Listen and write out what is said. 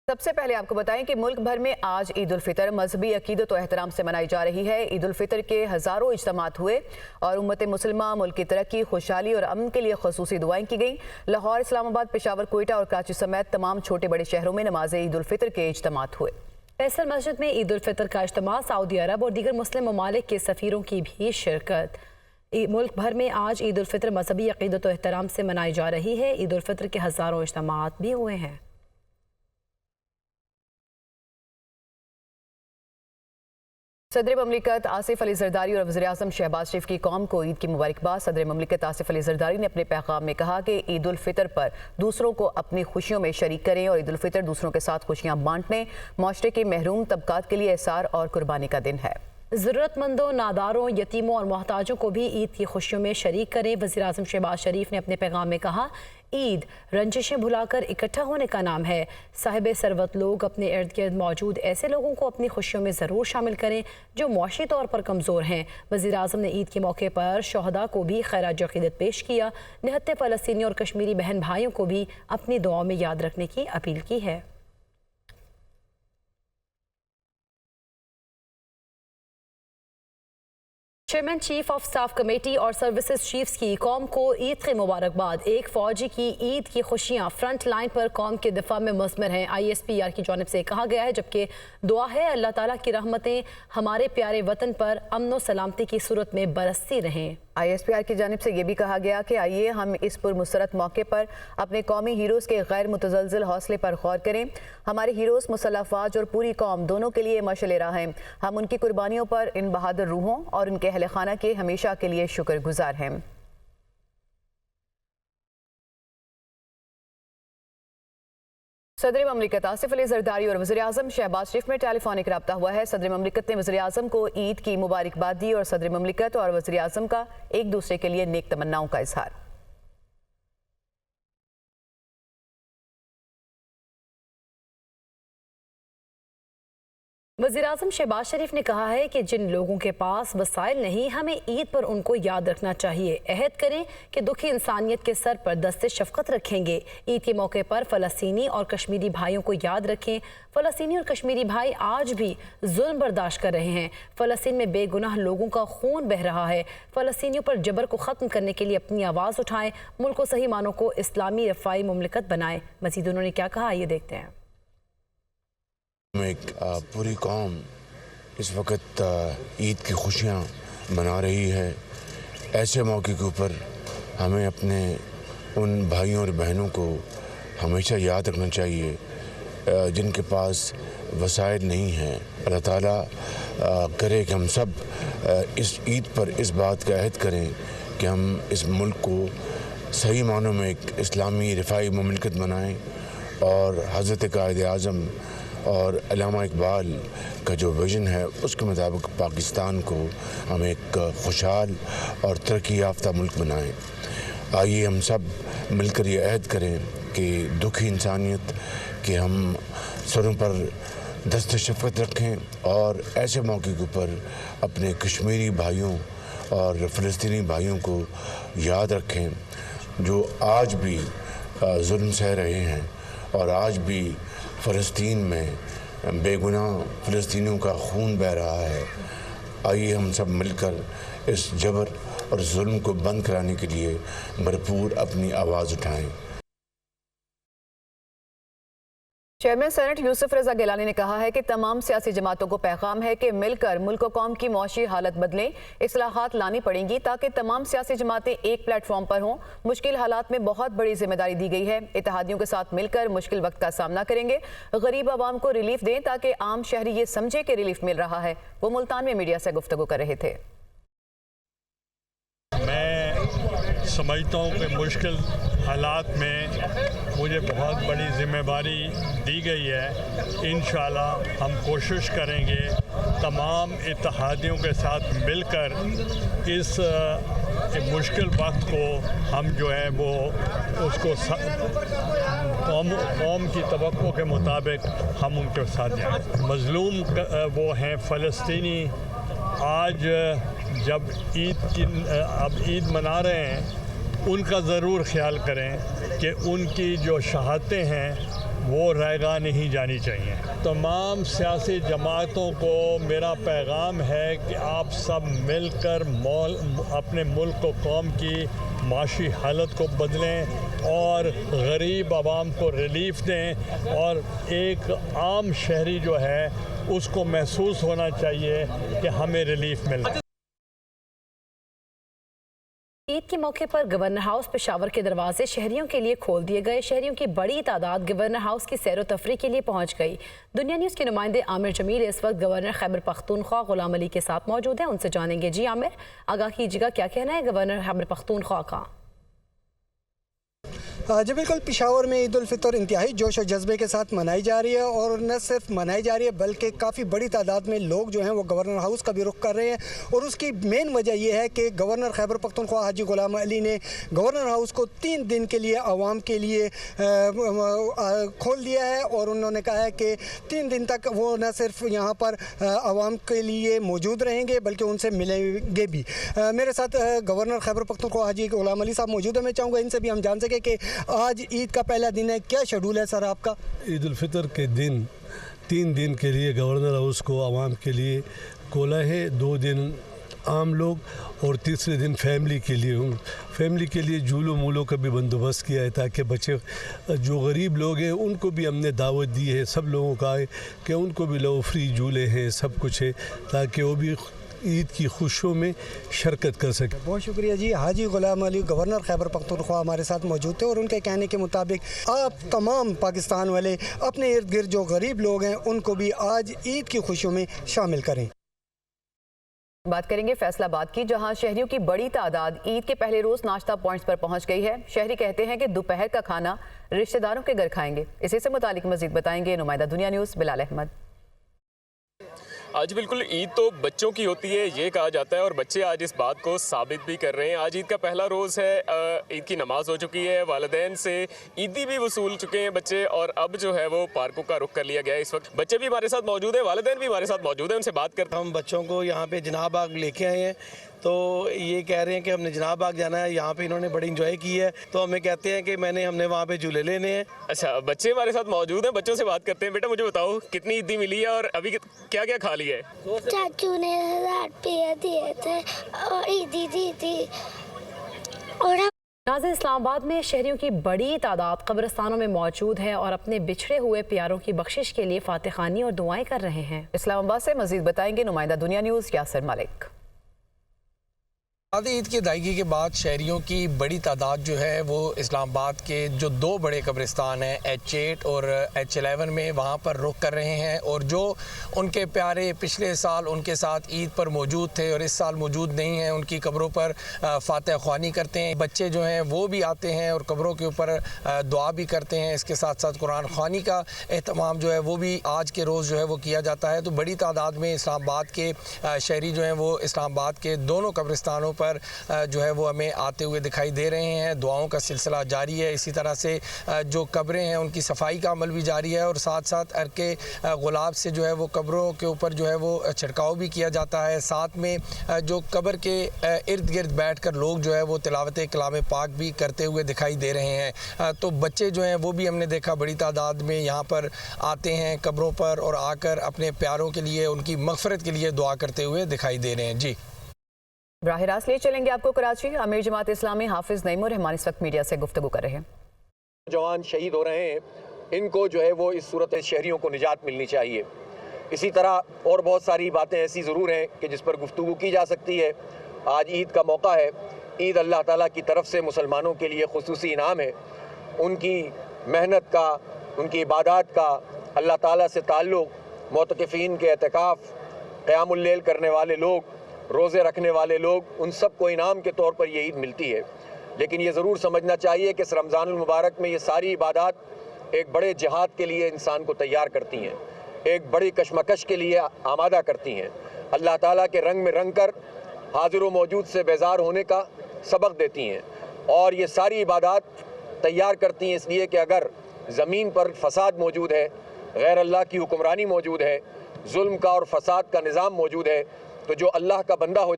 سب سے پہلے آپ کو بتائیں کہ ملک بھر میں آج عید الفطر مذہبی عقیدت و احترام سے منائی جا رہی ہے۔ عید الفطر کے ہزاروں اجتماعات ہوئے اور امت مسلمہ ملک کی ترقی، خوشحالی اور امن کے لیے خصوصی دعائیں کی گئیں۔ لاہور، اسلام آباد، پشاور، کوئٹہ اور کراچی سمیت تمام چھوٹے بڑے شہروں میں نماز عید الفطر کے اجتماعات ہوئے۔ فیصل مسجد میں عید الفطر کا اجتماع، سعودی عرب اور دیگر مسلم ممالک کے سفیروں کی بھی شرکت۔ ملک بھر میں آج عید الفطر مذہبی عقیدت و احترام سے منائی جا رہی ہے۔ عید الفطر کے ہزاروں اجتماعات بھی ہوئے ہیں۔ صدر مملکت آصف علی زرداری اور وزیر اعظم شہباز شریف کی قوم کو عید کی مبارکباد۔ صدر مملکت آصف علی زرداری نے اپنے پیغام میں کہا کہ عید الفطر پر دوسروں کو اپنی خوشیوں میں شریک کریں اور عید الفطر دوسروں کے ساتھ خوشیاں بانٹنے، معاشرے کے محروم طبقات کے لیے احسار اور قربانی کا دن ہے۔ ضرورت مندوں، ناداروں، یتیموں اور محتاجوں کو بھی عید کی خوشیوں میں شریک کریں۔ وزیر اعظم شہباز شریف نے اپنے پیغام میں کہا، عید رنجشیں بھلا کر اکٹھا ہونے کا نام ہے۔ صاحب ثروت لوگ اپنے ارد گرد موجود ایسے لوگوں کو اپنی خوشیوں میں ضرور شامل کریں جو معاشی طور پر کمزور ہیں۔ وزیر اعظم نے عید کے موقع پر شہداء کو بھی خراج عقیدت پیش کیا۔ نہتے فلسطینی اور کشمیری بہن بھائیوں کو بھی اپنی دعاؤں میں یاد رکھنے کی اپیل کی ہے۔ Chairman chief of staff committee اور سروسز چیفز کی قوم کو عید کی مبارکباد۔ ایک فوجی کی عید کی خوشیاں فرنٹ لائن پر قوم کے دفاع میں مضمر ہیں۔ ISPR کی جانب سے کہا گیا ہے، جبکہ دعا ہے اللہ تعالیٰ کی رحمتیں ہمارے پیارے وطن پر امن و سلامتی کی صورت میں برستی رہیں۔ ISPR کی جانب سے یہ بھی کہا گیا کہ آئیے ہم اس پرمسرت موقع پر اپنے قومی ہیروز کے غیر متزلزل حوصلے پر غور کریں۔ ہمارے ہیروز مسلح افواج اور پوری قوم دونوں کے لیے مشعل راہ ہیں۔ ہم ان کی قربانیوں پر، ان بہادر روحوں اور ان کے اہل خانہ کے ہمیشہ کے لیے شکر گزار ہیں۔ صدر مملکت آصف علی زرداری اور وزیر اعظم شہباز شریف میں ٹیلی فونک رابطہ ہوا ہے۔ صدر مملکت نے وزیر اعظم کو عید کی مبارکباد دی اور صدر مملکت اور وزیر اعظم کا ایک دوسرے کے لیے نیک تمناؤں کا اظہار۔ وزیر اعظم شہباز شریف نے کہا ہے کہ جن لوگوں کے پاس وسائل نہیں، ہمیں عید پر ان کو یاد رکھنا چاہیے۔ عہد کریں کہ دکھی انسانیت کے سر پر دست شفقت رکھیں گے۔ عید کے موقع پر فلسطینی اور کشمیری بھائیوں کو یاد رکھیں۔ فلسطینی اور کشمیری بھائی آج بھی ظلم برداشت کر رہے ہیں۔ فلسطین میں بے گناہ لوگوں کا خون بہہ رہا ہے۔ فلسطینیوں پر جبر کو ختم کرنے کے لیے اپنی آواز اٹھائیں، ملک کو صحیح معنوں کو اسلامی رفائی مملکت بنائیں۔ مزید انہوں نے کیا کہا، یہ دیکھتے ہیں۔ ایک پوری قوم اس وقت عید کی خوشیاں منا رہی ہے۔ ایسے موقع کے اوپر ہمیں اپنے ان بھائیوں اور بہنوں کو ہمیشہ یاد رکھنا چاہیے جن کے پاس وسائل نہیں ہیں۔ اللہ تعالیٰ کرے کہ ہم سب اس عید پر اس بات کا عہد کریں کہ ہم اس ملک کو صحیح معنوں میں ایک اسلامی رفائی مملکت بنائیں اور حضرت قائد اعظم اور علامہ اقبال کا جو ویژن ہے اس کے مطابق پاکستان کو ہم ایک خوشحال اور ترقی یافتہ ملک بنائیں۔ آئیے ہم سب مل کر یہ عہد کریں کہ دکھی انسانیت کہ ہم سروں پر دست شفقت رکھیں اور ایسے موقع کے اوپر اپنے کشمیری بھائیوں اور فلسطینی بھائیوں کو یاد رکھیں جو آج بھی ظلم سہ رہے ہیں اور آج بھی فلسطین میں بے گناہ فلسطینیوں کا خون بہہ رہا ہے۔ آئیے ہم سب مل کر اس جبر اور ظلم کو بند کرانے کے لیے بھرپور اپنی آواز اٹھائیں۔ چیئرمین سینٹ یوسف رضا گیلانی نے کہا ہے کہ تمام سیاسی جماعتوں کو پیغام ہے کہ مل کر ملک و قوم کی معاشی حالت بدلیں، اصلاحات لانی پڑیں گی تاکہ تمام سیاسی جماعتیں ایک پلیٹ فارم پر ہوں۔ مشکل حالات میں بہت بڑی ذمہ داری دی گئی ہے، اتحادیوں کے ساتھ مل کر مشکل وقت کا سامنا کریں گے، غریب عوام کو ریلیف دیں تاکہ عام شہری یہ سمجھے کہ ریلیف مل رہا ہے۔ وہ ملتان میں میڈیا سے گفتگو کر رہے تھے۔ میں سمجھتا ہوں کہ مشکل حالات میں مجھے بہت بڑی ذمہ داری دی گئی ہے۔ انشاءاللہ ہم کوشش کریں گے تمام اتحادیوں کے ساتھ مل کر اس مشکل وقت کو ہم جو ہے وہ اس کو قوم کی توقع کے مطابق ہم ان کے ساتھ جائیں۔ مظلوم وہ ہیں فلسطینی۔ آج جب اب عید منا رہے ہیں، ان کا ضرور خیال کریں کہ ان کی جو شہادتیں ہیں وہ رائگاں نہیں جانی چاہیے۔ تمام سیاسی جماعتوں کو میرا پیغام ہے کہ آپ سب مل کر اپنے ملک و قوم کی معاشی حالت کو بدلیں اور غریب عوام کو ریلیف دیں، اور ایک عام شہری جو ہے اس کو محسوس ہونا چاہیے کہ ہمیں ریلیف مل رہا ہے۔ عید کے موقع پر گورنر ہاؤس پشاور کے دروازے شہریوں کے لیے کھول دیے گئے۔ شہریوں کی بڑی تعداد گورنر ہاؤس کی سیر و تفریح کے لیے پہنچ گئی۔ دنیا نیوز کے نمائندے عامر جمیل اس وقت گورنر خیبر پختونخوا غلام علی کے ساتھ موجود ہیں، ان سے جانیں گے۔ جی عامر، آگاہ کیجیے گا، کیا کہنا ہے گورنر خیبر پختونخوا کا؟ جی بالکل، پشاور میں عید الفطر انتہائی جوش و جذبے کے ساتھ منائی جا رہی ہے، اور نہ صرف منائی جا رہی ہے بلکہ کافی بڑی تعداد میں لوگ جو ہیں وہ گورنر ہاؤس کا بھی رخ کر رہے ہیں، اور اس کی مین وجہ یہ ہے کہ گورنر خیبر پختونخوا حاجی غلام علی نے گورنر ہاؤس کو 3 دن کے لیے عوام کے لیے کھول دیا ہے، اور انہوں نے کہا ہے کہ 3 دن تک وہ نہ صرف یہاں پر عوام کے لیے موجود رہیں گے بلکہ ان سے ملیں گے بھی۔ میرے ساتھ گورنر خیبر پختونخوا حاجی غلام علی صاحب موجود ہیں، میں چاہوں گا ان سے بھی ہم جان سکیں کہ آج عید کا پہلا دن ہے، کیا شیڈول ہے سر آپ کا؟ عید الفطر کے دن 3 دن کے لیے گورنر ہاؤس کو عوام کے لیے کھولا ہے، 2 دن عام لوگ اور تیسرے دن فیملی کے لیے جھولوں مولوں کا بھی بندوبست کیا ہے، تاکہ بچے جو غریب لوگ ہیں ان کو بھی ہم نے دعوت دی ہے، سب لوگوں کا ہے کہ ان کو بھی لو فری جھولے ہیں، سب کچھ ہے، تاکہ وہ بھی عید کی خوشیوں میں شرکت کر سکے۔ بہت شکریہ جی۔ حاجی غلام علی گورنر خیبر پختونخوا ہمارے ساتھ موجود تھے، اور ان کے کہنے کے مطابق آپ تمام پاکستان والے اپنے ارد گرد جو غریب لوگ ہیں ان کو بھی آج عید کی خوشیوں میں شامل کریں۔ بات کریں گے فیصل آباد کی، جہاں شہریوں کی بڑی تعداد عید کے پہلے روز ناشتہ پوائنٹس پر پہنچ گئی ہے۔ شہری کہتے ہیں کہ دوپہر کا کھانا رشتہ داروں کے گھر کھائیں گے۔ اسی سے متعلق مزید بتائیں گے نمائندہ دنیا نیوز بلال احمد۔ آج بالکل عید تو بچوں کی ہوتی ہے یہ کہا جاتا ہے، اور بچے آج اس بات کو ثابت بھی کر رہے ہیں۔ آج عید کا پہلا روز ہے، عید کی نماز ہو چکی ہے، والدین سے عیدی بھی وصول چکے ہیں بچے، اور اب جو ہے وہ پارکوں کا رخ کر لیا گیا ہے۔ اس وقت بچے بھی ہمارے ساتھ موجود ہیں، والدین بھی ہمارے ساتھ موجود ہیں، ان سے بات کرتے ہیں۔ ہم بچوں کو یہاں پہ جناب باغ لے کے آئے ہیں، تو یہ کہہ رہے ہیں کہ ہم نے جناب باغ جانا ہے، یہاں پہ انہوں نے بڑی انجوائے کی ہے، تو ہمیں کہتے ہیں کہ ہم نے وہاں پہ جھولے لینے ہیں۔ اچھا، بچے ہمارے ساتھ موجود ہیں، بچوں سے بات کرتے ہیں۔ بیٹا مجھے بتاؤ کتنی عیدی ملی ہے اور ابھی کیا کیا کھا لیا ہے؟ چاچو نے 1000 روپیہ دیے تھے اور عیدی دی تھی، اور ناظرین، اسلام آباد میں شہریوں کی بڑی تعداد قبرستانوں میں موجود ہے اور اپنے بچھڑے ہوئے پیاروں کی بخشش کے لیے فاتح خوانی اور دعائیں کر رہے ہیں۔ اسلام آباد سے مزید بتائیں گے نمائندہ دنیا نیوز یاسر ملک۔ عید کی ادائیگی کے بعد شہریوں کی بڑی تعداد جو ہے وہ اسلام آباد کے جو 2 بڑے قبرستان ہیں H8 اور H11 میں، وہاں پر رخ کر رہے ہیں، اور جو ان کے پیارے پچھلے سال ان کے ساتھ عید پر موجود تھے اور اس سال موجود نہیں ہیں، ان کی قبروں پر فاتح خوانی کرتے ہیں۔ بچے جو ہیں وہ بھی آتے ہیں اور قبروں کے اوپر دعا بھی کرتے ہیں، اس کے ساتھ ساتھ قرآن خوانی کا اہتمام جو ہے وہ بھی آج کے روز جو ہے وہ کیا جاتا ہے۔ تو بڑی تعداد میں اسلام آباد کے شہری جو ہیں وہ اسلام آباد کے دونوں قبرستانوں پر جو ہے وہ ہمیں آتے ہوئے دکھائی دے رہے ہیں۔ دعاؤں کا سلسلہ جاری ہے، اسی طرح سے جو قبریں ہیں ان کی صفائی کا عمل بھی جاری ہے، اور ساتھ ساتھ عرق گلاب سے جو ہے وہ قبروں کے اوپر جو ہے وہ چھڑکاؤ بھی کیا جاتا ہے۔ ساتھ میں جو قبر کے ارد گرد بیٹھ کر لوگ جو ہے وہ تلاوت کلام پاک بھی کرتے ہوئے دکھائی دے رہے ہیں۔ تو بچے جو ہیں وہ بھی ہم نے دیکھا بڑی تعداد میں یہاں پر آتے ہیں قبروں پر، اور آ کر اپنے پیاروں کے لیے ان کی مغفرت کے لیے دعا کرتے ہوئے دکھائی دے رہے ہیں۔ جی براہ راست لے چلیں گے آپ کو کراچی۔ امیر جماعت اسلامی حافظ نعیم الرحمان اس وقت میڈیا سے گفتگو کر رہے ہیں۔ جوان شہید ہو رہے ہیں، ان کو جو ہے وہ اس صورت شہریوں کو نجات ملنی چاہیے۔ اسی طرح اور بہت ساری باتیں ایسی ضرور ہیں کہ جس پر گفتگو کی جا سکتی ہے۔ آج عید کا موقع ہے، عید اللہ تعالیٰ کی طرف سے مسلمانوں کے لیے خصوصی انعام ہے۔ ان کی محنت کا، ان کی عبادات کا، اللہ تعالیٰ سے تعلق، معتکفین کے اعتکاف، قیام اللیل کرنے والے لوگ، روزے رکھنے والے لوگ، ان سب کو انعام کے طور پر یہ عید ملتی ہے۔ لیکن یہ ضرور سمجھنا چاہیے کہ اس رمضان المبارک میں یہ ساری عبادات ایک بڑے جہاد کے لیے انسان کو تیار کرتی ہیں، ایک بڑی کشمکش کے لیے آمادہ کرتی ہیں، اللہ تعالیٰ کے رنگ میں رنگ کر حاضر و موجود سے بیزار ہونے کا سبق دیتی ہیں، اور یہ ساری عبادات تیار کرتی ہیں اس لیے کہ اگر زمین پر فساد موجود ہے، غیر اللہ کی حکمرانی موجود ہے، ظلم کا اور فساد کا نظام موجود ہے، تو جو اللہ کا بندہ ہو